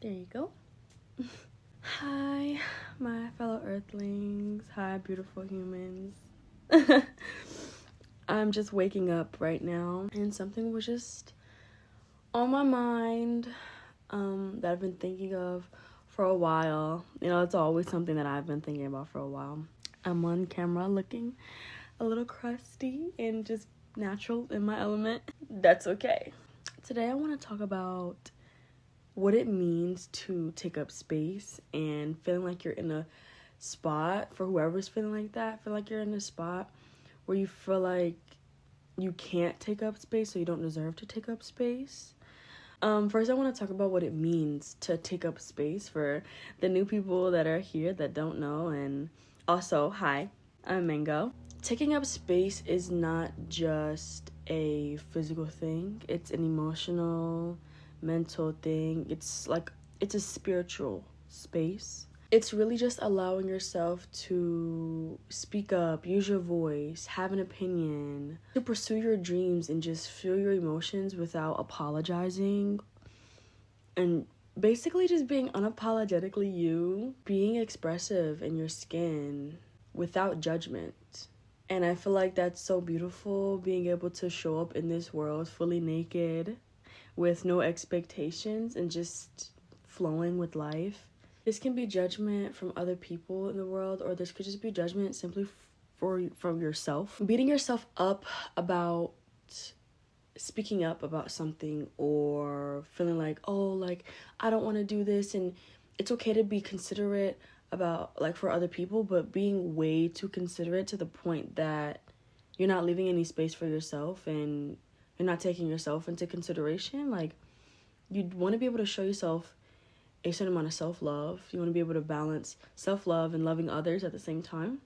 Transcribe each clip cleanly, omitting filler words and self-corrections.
There you go. Hi, my fellow earthlings. Hi, beautiful humans. I'm just waking up right now, and something was just on my mind that I've been thinking of for a while. You know, it's always something that I've been thinking about for a while. I'm on camera looking a little crusty and just natural in my element. That's okay. Today I want to talk about what it means to take up space and feeling like you're in a spot, for whoever's feeling like that, feel like you're in a spot where you feel like you can't take up space, so you don't deserve to take up space. First I want to talk about what it means to take up space for the new people that are here that don't know. And also, hi, I'm Mango. Taking up space is not just a physical thing, it's an emotional, mental thing. It's a spiritual space. It's really just allowing yourself to speak up, use your voice, have an opinion, to pursue your dreams and just feel your emotions without apologizing, and basically just being unapologetically you, being expressive in your skin without judgment. And I feel like that's so beautiful, being able to show up in this world fully naked with no expectations and just flowing with life. This can be judgment from other people in the world, or this could just be judgment simply from yourself. Beating yourself up about speaking up about something, or feeling like, oh, like, I don't want to do this. And it's okay to be considerate about, like, for other people, but being way too considerate to the point that you're not leaving any space for yourself and you're not taking yourself into consideration. Like, you want to be able to show yourself a certain amount of self-love. You want to be able to balance self-love and loving others at the same time.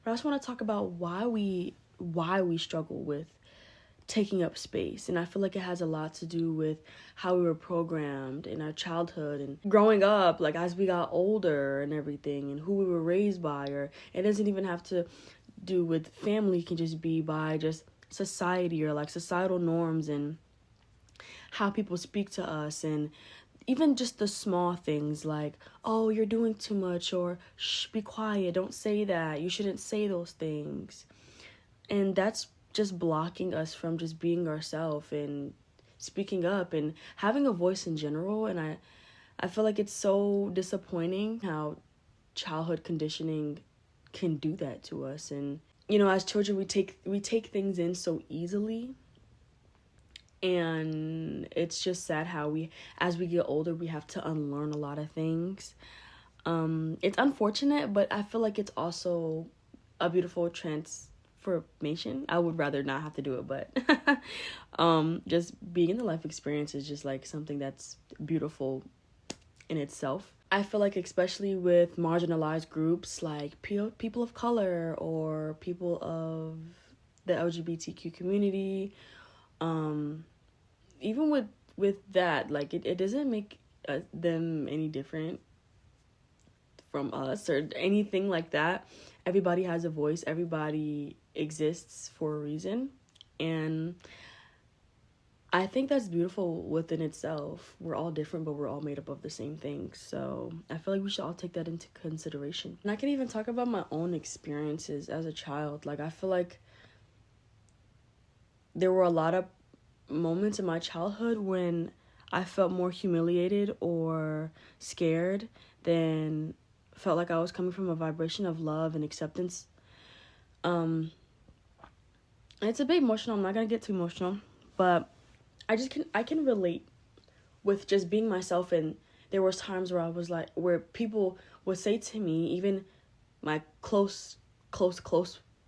But I just want to talk about why we struggle with taking up space. And I feel like it has a lot to do with how we were programmed in our childhood and growing up, like as we got older and everything, and who we were raised by. Or it doesn't even have to do with family, it can just be by just society, or like societal norms and how people speak to us. And even just the small things like, oh, you're doing too much, or shh, be quiet, don't say that, you shouldn't say those things. And that's just blocking us from just being ourselves and speaking up and having a voice in general. And I feel like it's so disappointing how childhood conditioning can do that to us. And, you know, as children, we take things in so easily. And it's just sad how as we get older, we have to unlearn a lot of things. It's unfortunate, but I feel like it's also a beautiful transformation. I would rather not have to do it, but just being in the life experience is just like something that's beautiful in itself. I feel like especially with marginalized groups like people of color or people of the LGBTQ community, even with that, like it doesn't make them any different from us or anything like that. Everybody has a voice, everybody exists for a reason, and I think that's beautiful within itself. We're all different, but we're all made up of the same thing. So I feel like we should all take that into consideration. And I can even talk about my own experiences as a child. Like, I feel like there were a lot of moments in my childhood when I felt more humiliated or scared than felt like I was coming from a vibration of love and acceptance. And it's a bit emotional. I'm not gonna get too emotional, but I can relate with just being myself. And there was times where I was like, where people would say to me, even my close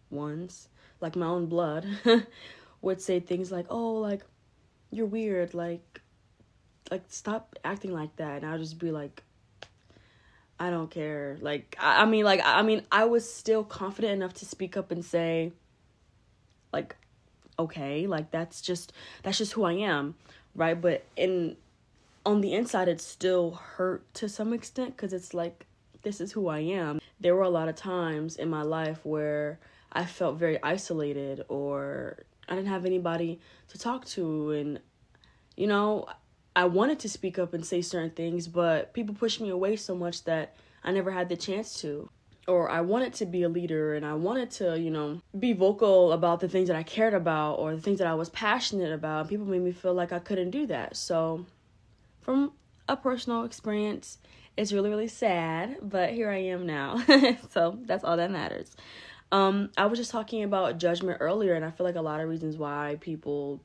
ones, like my own blood, would say things like, oh, like, you're weird, like stop acting like that. And I'll just be like, I don't care. Like, I mean, I was still confident enough to speak up and say, like, okay, like, that's just who I am, right? But on the inside, it still hurt to some extent, because it's like, this is who I am. There were a lot of times in my life where I felt very isolated, or I didn't have anybody to talk to. And, you know, I wanted to speak up and say certain things, but people pushed me away so much that I never had the chance to. Or I wanted to be a leader and I wanted to, be vocal about the things that I cared about or the things that I was passionate about. People made me feel like I couldn't do that. So from a personal experience, it's really, really sad, but here I am now. So that's all that matters. I was just talking about judgment earlier, and I feel like a lot of reasons why people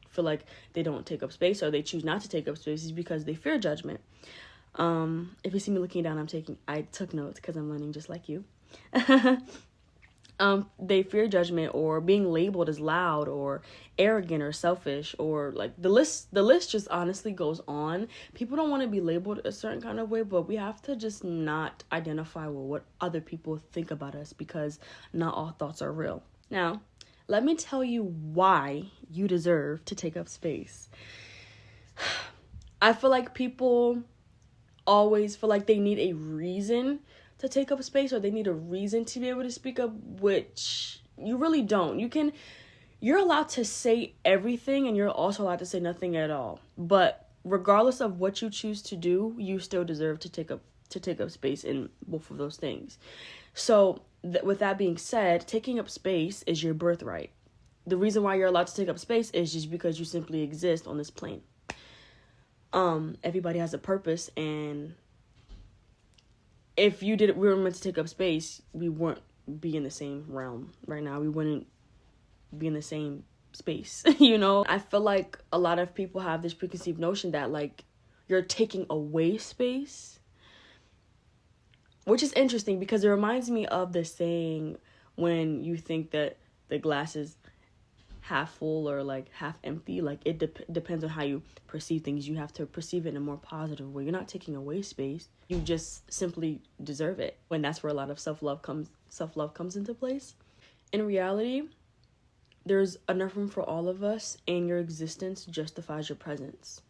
feel like they don't take up space or they choose not to take up space is because they fear judgment. If you see me looking down, I took notes because I'm learning just like you. They fear judgment or being labeled as loud or arrogant or selfish, or like the list just honestly goes on. People don't want to be labeled a certain kind of way, but we have to just not identify with what other people think about us, because not all thoughts are real. Now, let me tell you why you deserve to take up space. I feel like people always feel like they need a reason to take up space, or they need a reason to be able to speak up, which you really don't. You're allowed to say everything, and you're also allowed to say nothing at all. But regardless of what you choose to do, you still deserve to take up space in both of those things. So with that being said, taking up space is your birthright. The reason why you're allowed to take up space is just because you simply exist on this plane. Everybody has a purpose, and if we were meant to take up space, we wouldn't be in the same realm right now. We wouldn't be in the same space, I feel like a lot of people have this preconceived notion that like you're taking away space, which is interesting because it reminds me of the saying when you think that the glass is half full or like half empty. Like it depends on how you perceive things. You have to perceive it in a more positive way. You're not taking away space. You just simply deserve it. When that's where a lot of self-love comes into place. In reality, there's enough room for all of us, and your existence justifies your presence.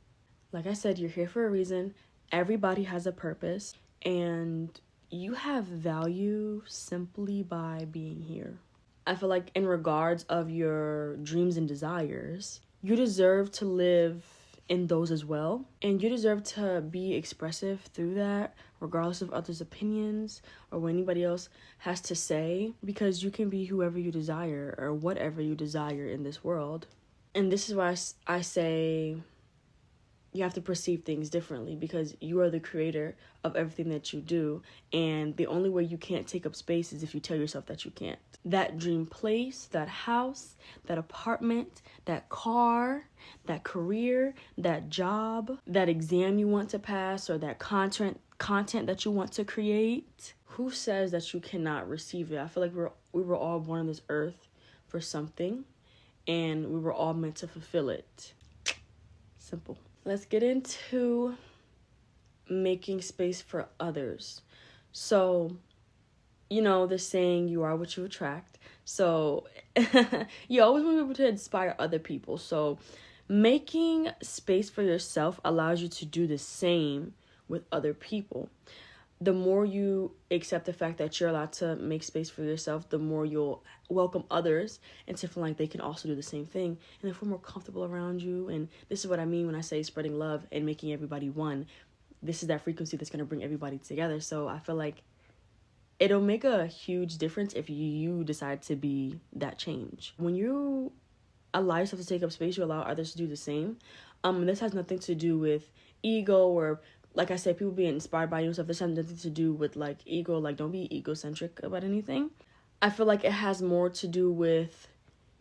Like I said, you're here for a reason. Everybody has a purpose, and you have value simply by being here. I feel like in regards of your dreams and desires, you deserve to live in those as well. And you deserve to be expressive through that, regardless of others' opinions or what anybody else has to say, because you can be whoever you desire or whatever you desire in this world. And this is why I say you have to perceive things differently, because you are the creator of everything that you do. And the only way you can't take up space is if you tell yourself that you can't. That dream place, that house, that apartment, that car, that career, that job, that exam you want to pass, or that content that you want to create. Who says that you cannot receive it? I feel like we were all born on this earth for something, and we were all meant to fulfill it. Simple. Let's get into making space for others. So, the saying, you are what you attract. So you always want to be able to inspire other people. So making space for yourself allows you to do the same with other people. The more you accept the fact that you're allowed to make space for yourself, the more you'll welcome others into feeling like they can also do the same thing, and they feel more comfortable around you. And this is what I mean when I say spreading love and making everybody one. This is that frequency that's going to bring everybody together. So I feel like it'll make a huge difference if you decide to be that change. When you allow yourself to take up space, you allow others to do the same. This has nothing to do with ego, or like I said, people being inspired by you and stuff. This has nothing to do with like ego. Like, don't be egocentric about anything. I feel like it has more to do with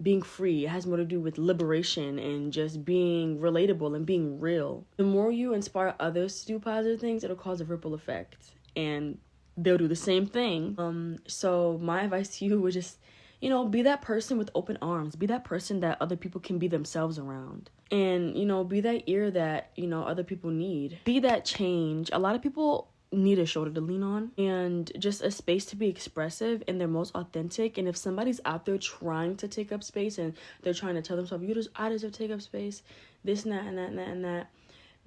being free. It has more to do with liberation and just being relatable and being real. The more you inspire others to do positive things, it'll cause a ripple effect, and they'll do the same thing. So my advice to you would just, be that person with open arms. Be that person that other people can be themselves around. And, be that ear that, other people need. Be that change. A lot of people need a shoulder to lean on, and just a space to be expressive and their most authentic. And if somebody's out there trying to take up space and they're trying to tell themselves, I deserve to take up space, this and that and that and that and that,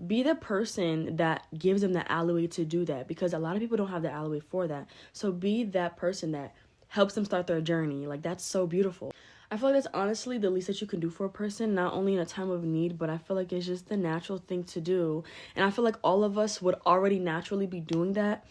be the person that gives them the alleyway to do that, because a lot of people don't have the alleyway for that. So be that person that helps them start their journey. Like, that's so beautiful. I feel like that's honestly the least that you can do for a person, not only in a time of need, but I feel like it's just the natural thing to do. And I feel like all of us would already naturally be doing that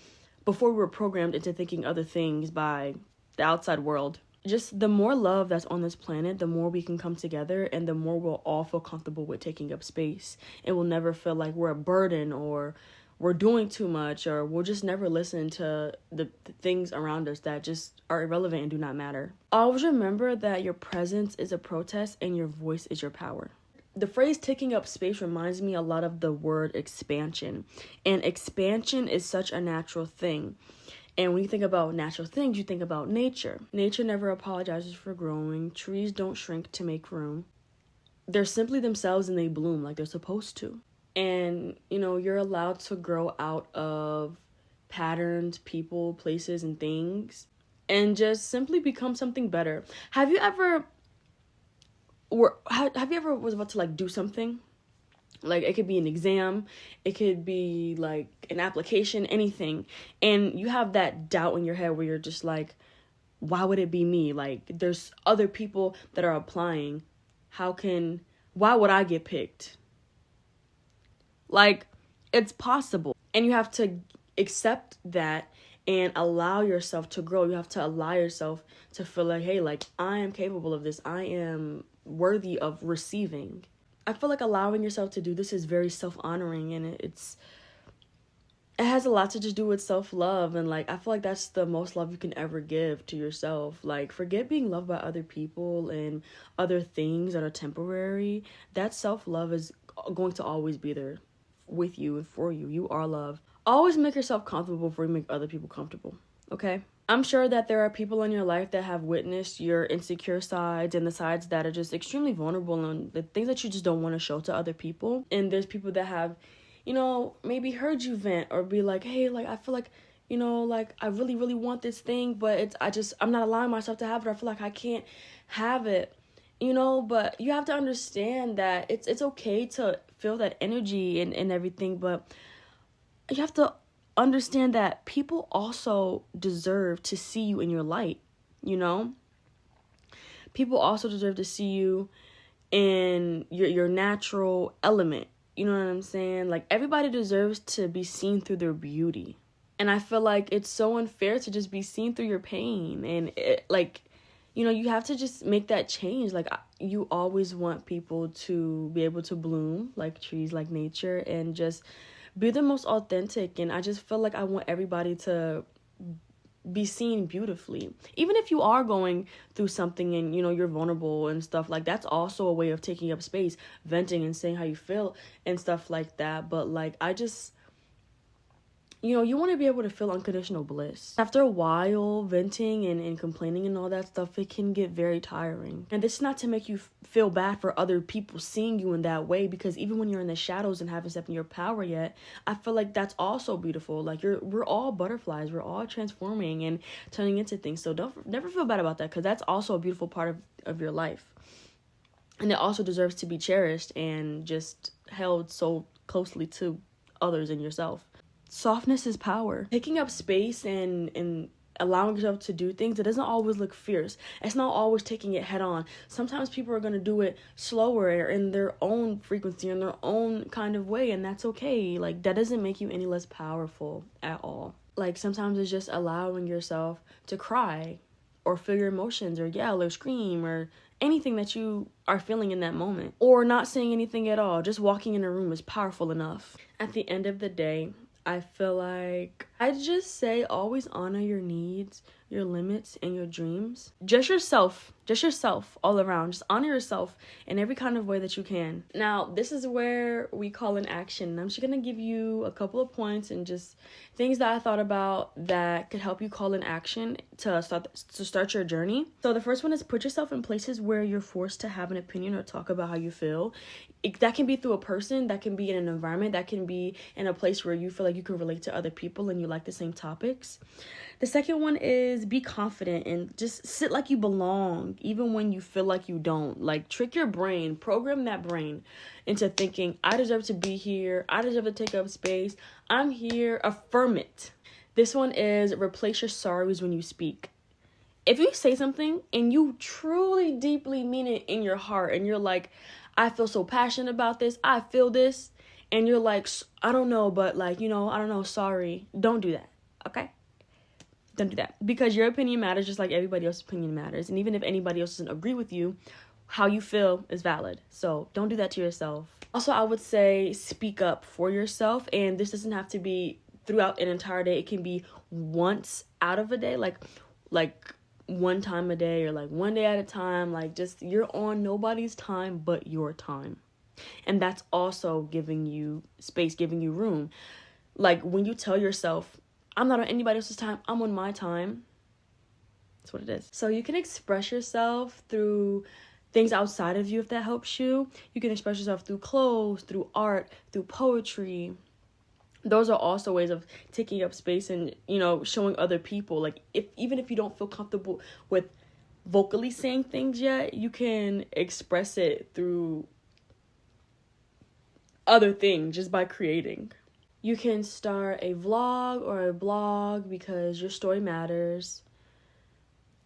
before we were programmed into thinking other things by the outside world. Just the more love that's on this planet, the more we can come together, and the more we'll all feel comfortable with taking up space. It will never feel like we're a burden or we're doing too much, or we'll just never listen to the things around us that just are irrelevant and do not matter. Always remember that your presence is a protest and your voice is your power. The phrase taking up space reminds me a lot of the word expansion. And expansion is such a natural thing. And when you think about natural things, you think about nature. Nature never apologizes for growing. Trees don't shrink to make room. They're simply themselves and they bloom like they're supposed to. And, you're allowed to grow out of patterns, people, places, and things, and just simply become something better. Have you ever was about to do something? Like, it could be an exam, it could be like an application, anything. And you have that doubt in your head where you're just like, why would it be me? Like, there's other people that are applying. Why would I get picked? Like, it's possible. And you have to accept that and allow yourself to grow. You have to allow yourself to feel like, hey, like, I am capable of this. I am worthy of receiving. I feel like allowing yourself to do this is very self-honoring, and it has a lot to just do with self-love. And I feel like that's the most love you can ever give to yourself. Like, forget being loved by other people and other things that are temporary. That self-love is going to always be there with you and for you. You are love. Always make yourself comfortable before you make other people comfortable, okay? I'm sure that there are people in your life that have witnessed your insecure sides and the sides that are just extremely vulnerable and the things that you just don't want to show to other people. And there's people that have, maybe heard you vent or be like, hey, I feel like, I really, really want this thing, but I'm not allowing myself to have it. I feel like I can't have it. But you have to understand that it's okay to feel that energy and everything, but you have to understand that people also deserve to see you in your light, People also deserve to see you in your natural element, you know what I'm saying? Like, everybody deserves to be seen through their beauty. And I feel like it's so unfair to just be seen through your pain. And you have to just make that change. Like, you always want people to be able to bloom like trees, like nature, and just be the most authentic. And I just feel like I want everybody to be seen beautifully. Even if you are going through something and, you're vulnerable and stuff, like, that's also a way of taking up space, venting and saying how you feel and stuff like that. But, I just... you want to be able to feel unconditional bliss. After a while, venting and complaining and all that stuff, it can get very tiring. And this is not to make you feel bad for other people seeing you in that way, because even when you're in the shadows and haven't stepped in your power yet, I feel like that's also beautiful. Like, we're all butterflies. We're all transforming and turning into things. So never feel bad about that, because that's also a beautiful part of your life. And it also deserves to be cherished and just held so closely to others and yourself. Softness is power. Taking up space and allowing yourself to do things, it doesn't always look fierce. It's not always taking it head on. Sometimes people are going to do it slower or in their own frequency, in their own kind of way, and that's okay. Like, that doesn't make you any less powerful at all. Like, sometimes it's just allowing yourself to cry or feel your emotions or yell or scream or anything that you are feeling in that moment. Or not saying anything at all. Just walking in a room is powerful enough. At the end of the day, I feel like I'd just say always honor your needs, your limits, and your dreams. Just yourself all around. Just honor yourself in every kind of way that you can. Now, this is where we call in action. I'm just going to give you a couple of points and just things that I thought about that could help you call in action to start your journey. So the first one is put yourself in places where you're forced to have an opinion or talk about how you feel. That can be through a person, that can be in an environment, that can be in a place where you feel like you can relate to other people and you like the same topics. The second one is be confident and just sit like you belong, even when you feel like you don't. Like, trick your brain, program that brain into thinking, I deserve to be here, I deserve to take up space, I'm here, affirm it. This one is replace your sorries when you speak. if you say something and you truly deeply mean it in your heart, and you're like, I feel so passionate about this, I feel this, and you're like, I don't know, but like, I don't know, sorry. Don't do that, okay? Don't do that, because your opinion matters just like everybody else's opinion matters. And even if anybody else doesn't agree with you, how you feel is valid. So don't do that to yourself. Also, I would say speak up for yourself. And this doesn't have to be throughout an entire day. It can be once out of a day, like one time a day, or like one day at a time. Like, just, you're on nobody's time but your time. And that's also giving you space, giving you room. Like, when you tell yourself, I'm not on anybody else's time, I'm on my time. That's what it is. So you can express yourself through things outside of you if that helps you. You can express yourself through clothes, through art, through poetry. Those are also ways of taking up space and, showing other people. Like, even if you don't feel comfortable with vocally saying things yet, you can express it through other things just by creating. You can start a vlog or a blog because your story matters.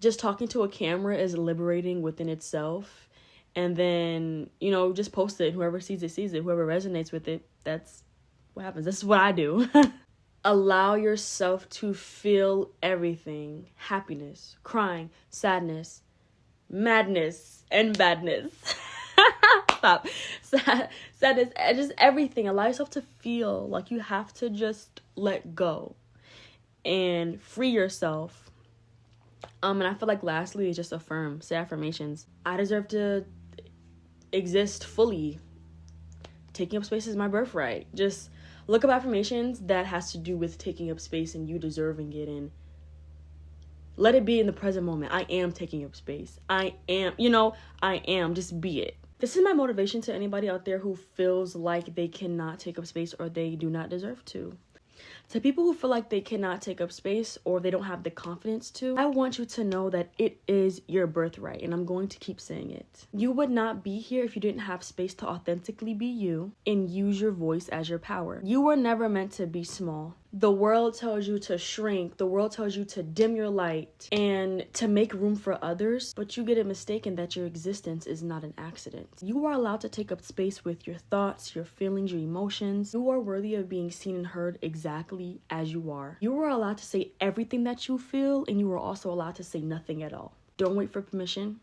Just talking to a camera is liberating within itself. And then, just post it. Whoever sees it, sees it. Whoever resonates with it, that's what happens. This is what I do. Allow yourself to feel everything. Happiness, crying, sadness, madness, and badness. Stop. Sadness, just everything. Allow yourself to feel. Like, you have to just let go and free yourself. And I feel like lastly is just affirm. Say affirmations. I deserve to exist fully. Taking up space is my birthright. Just look up affirmations that has to do with taking up space and you deserving it, and let it be in the present moment. I am taking up space. I am. Just be it. This is my motivation to anybody out there who feels like they cannot take up space or they do not deserve to. To people who feel like they cannot take up space or they don't have the confidence to, I want you to know that it is your birthright, and I'm going to keep saying it. You would not be here if you didn't have space to authentically be you and use your voice as your power. You were never meant to be small. The world tells you to shrink. The world tells you to dim your light and to make room for others, but you get it mistaken that your existence is not an accident. You are allowed to take up space with your thoughts, your feelings, your emotions. You are worthy of being seen and heard exactly as you are. You are allowed to say everything that you feel, and you are also allowed to say nothing at all. Don't wait for permission.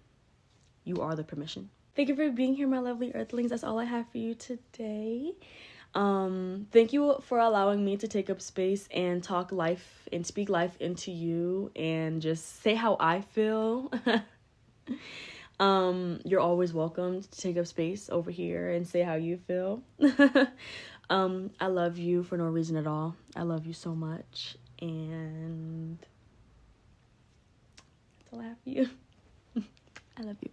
You are the permission. Thank you for being here, my lovely earthlings. That's all I have for you today. Thank you for allowing me to take up space and talk life and speak life into you and just say how I feel. You're always welcome to take up space over here and say how you feel. I love you for no reason at all. I love you so much, and that's all I have for you. I love you.